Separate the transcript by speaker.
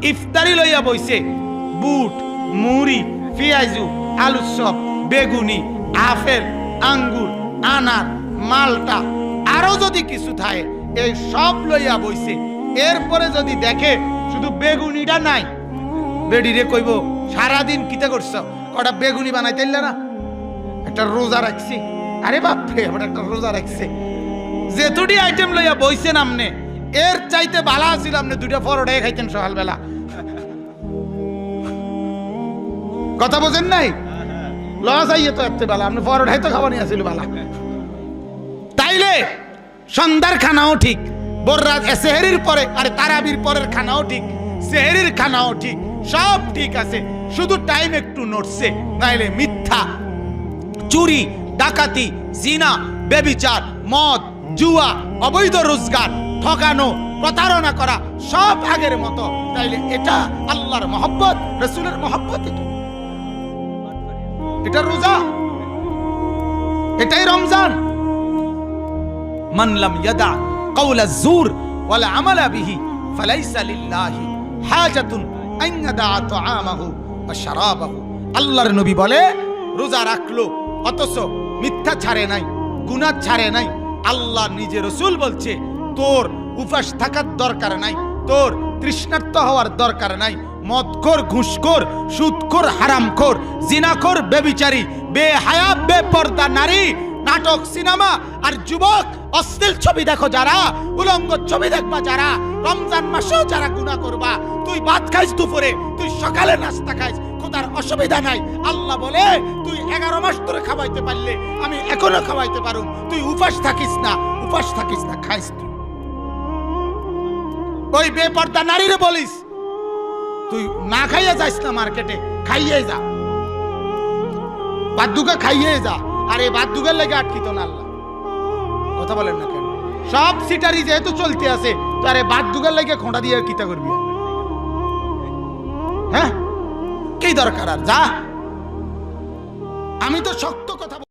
Speaker 1: ইফতারি লইয়া বইছে বুট মুড়ি পেঁয়াজু আলুর চপ বেগুনি আপেল আঙ্গুর আনার মালটা আরো যদি কিছু থাকে এই সব লইয়া বইছে। এরপরে যদি দেখে শুধু বেগুনিটা নাই, বেডিরে কইব সারাদিন কিতা করছ, কটা বেগুনি বানাইতে না, একটা রোজা রাখছি। আরে বাপরে, আমার একটা রোজা রাখছে। যেতুটি আইটেম লইয়া বইছেন আমনে, এর চাইতে ভালো ছিল আপনি দুইটা পরোটাই খাইতেন সকালবেলা। কথা বোঝেন নাই? লস আইয়ে তো এত বেলা আপনি পরোটাই তো খাওয়ানি আসিল বেলা। তাইলে সন্ধ্যার খানাও ঠিক, বড়রাত সেহরির পরে আরে তারাবির পরের খানাও ঠিক, সেহরির খানাও ঠিক, সব ঠিক আছে, শুধু টাইম একটু নড়ছে। নাইলে মিথ্যা, চুরি, ডাকাতি, জিনা, বেবিচার, মদ, জুয়া, অবৈধ রোজগার, ঠকানো, প্রতারণা করা সব আগের মতো। তাইলে এটা আল্লাহর মহব্বত, রাসূলের মহব্বত, এটা রোজা, এটাই রমজান। মান লাম ইয়াদা কাওলা যুর ওয়ালা আমালা বিহি ফালাইসা লিল্লাহি হাজাতুন আন ইয়াদা তাআমাহু ওয়া শারাবাহু। আল্লাহর নবী বলে, রোজা রাখলো অথচ মিথ্যা ছাড়ে নাই, গুনাহ ছাড়ে নাই। আল্লাহ নিজে রাসূল বলছে, তোর উপাস থাকার দরকার নাই, তোর তৃষ্ণার্ত হওয়ার দরকার নাই। মদখোর, ঘুষখোর, সুদখোর, হারামখোর, জিনাখোর, বেবিচারী, বেহায়া, বেপর্দা নারী, নাটক, সিনেমা আর যুবক, অশ্লীল ছবি দেখো যারা, উলঙ্গ ছবি দেখবা যারা, রমজান মাসেও যারা গুনাহ করবা, তুই ভাত খাইস দুপুরে, তুই সকালে নাস্তা খাইস, খোদার অসুবিধা নাই। আল্লাহ বলে, তুই 11 মাস ধরে খাওয়াইতে পারলে আমি এখনো খাওয়াইতে পারুম। তুই উপাস থাকিস না, উপাস থাকিস না, খাইস তুই। ওই বেপর্দা নারীরে বলিস, তুই না খাইয়ে যাইস না মার্কেটে, খাইয়ে যা, ভাত দুগা খাইয়ে যা। আর এই ভাত দুগার লেগে আটকিত না আল্লাহ। কথা বলেন না কেন? সব সিটারি যেহেতু চলতে আছে, তো আরে ভাত দুগার লেগে খোঁড়া দিয়ে কিতা করবি? হ্যাঁ, কি দরকার আর? যা, আমি তো শক্ত কথা বল।